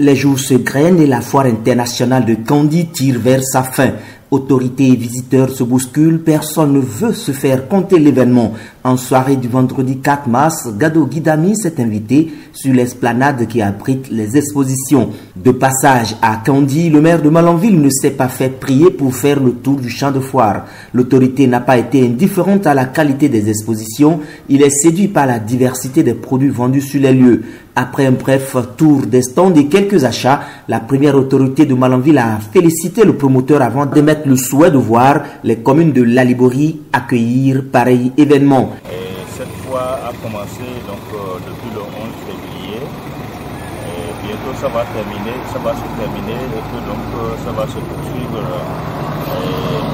Les jours se grainent et la foire internationale de Kandi tire vers sa fin. Autorités et visiteurs se bousculent, personne ne veut se faire compter l'événement. En soirée du vendredi 4 mars, Gado Guidami s'est invité sur l'esplanade qui abrite les expositions. De passage à Kandi, le maire de Malanville ne s'est pas fait prier pour faire le tour du champ de foire. L'autorité n'a pas été indifférente à la qualité des expositions. Il est séduit par la diversité des produits vendus sur les lieux. Après un bref tour des stands et quelques achats, la première autorité de Malanville a félicité le promoteur avant d'émettre le souhait de voir les communes de Lalibory accueillir pareil événement. Cette fois a commencé donc depuis le 11 février. Bientôt ça va se terminer et que donc ça va se poursuivre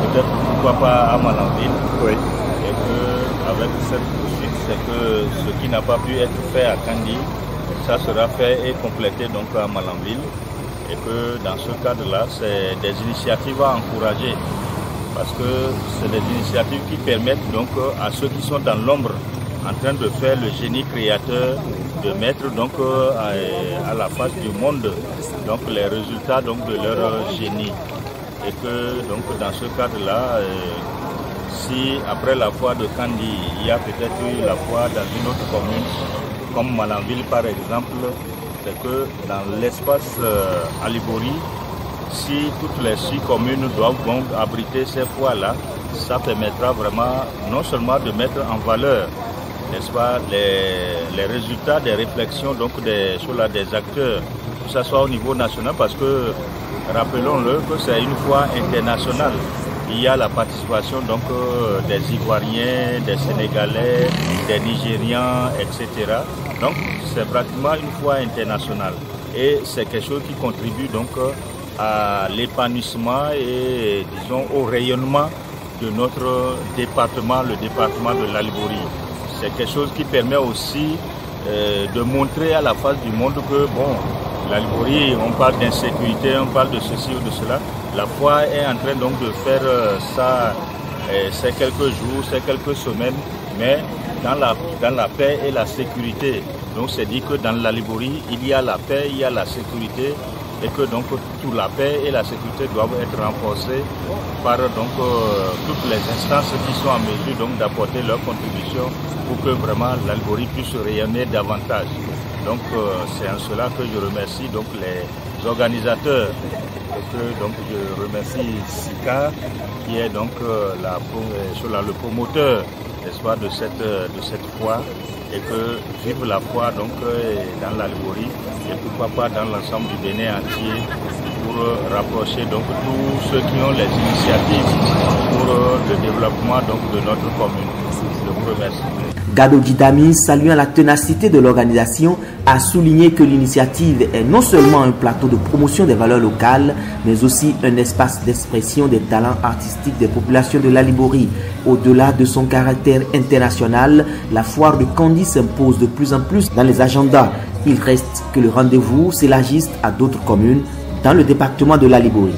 peut-être pourquoi pas à Malanville. Oui. Et que avec cette poursuite, c'est que ce qui n'a pas pu être fait à Kandi, ça sera fait et complété donc à Malanville. Et que dans ce cadre-là, c'est des initiatives à encourager. Parce que c'est des initiatives qui permettent donc à ceux qui sont dans l'ombre en train de faire le génie créateur, de mettre donc à la face du monde donc les résultats donc de leur génie. Et que donc dans ce cadre-là, si après la foire de Kandi, il y a peut-être eu la foire dans une autre commune, comme Malanville par exemple, c'est que dans l'espace à Lalibory, si toutes les 6 communes doivent donc abriter ces foires-là, ça permettra vraiment non seulement de mettre en valeur, n'est-ce pas, les résultats des réflexions donc des acteurs, que ce soit au niveau national, parce que rappelons-le que c'est une foire internationale. Il y a la participation donc des Ivoiriens, des Sénégalais, des Nigérians, etc. Donc c'est pratiquement une foire internationale et c'est quelque chose qui contribue donc à l'épanouissement et disons au rayonnement de notre département, le département de Lalibory. C'est quelque chose qui permet aussi de montrer à la face du monde que bon, Lalibory, on parle d'insécurité, on parle de ceci ou de cela. La foire est en train donc de faire ça ces quelques jours, ces quelques semaines, mais dans la paix et la sécurité. Donc c'est dit que dans Lalibory, il y a la paix, il y a la sécurité et que donc toute la paix et la sécurité doivent être renforcées par donc toutes les instances qui sont en mesure donc d'apporter leur contribution pour que vraiment Lalibory puisse rayonner davantage. Donc c'est en cela que je remercie donc les organisateurs et que donc je remercie Sika qui est donc le promoteur, n'est-ce pas, de cette foire et que vive la foire donc dans Lalibory et pourquoi pas dans l'ensemble du Bénin entier pour rapprocher donc tous ceux qui ont les initiatives pour le développement donc de notre commune. Je vous remercie. Gado Guidami, saluant la ténacité de l'organisation, a souligné que l'initiative est non seulement un plateau de promotion des valeurs locales, mais aussi un espace d'expression des talents artistiques des populations de Lalibory. Au-delà de son caractère international, la foire de Kandi s'impose de plus en plus dans les agendas. Il reste que le rendez-vous s'élargisse à d'autres communes dans le département de Lalibory.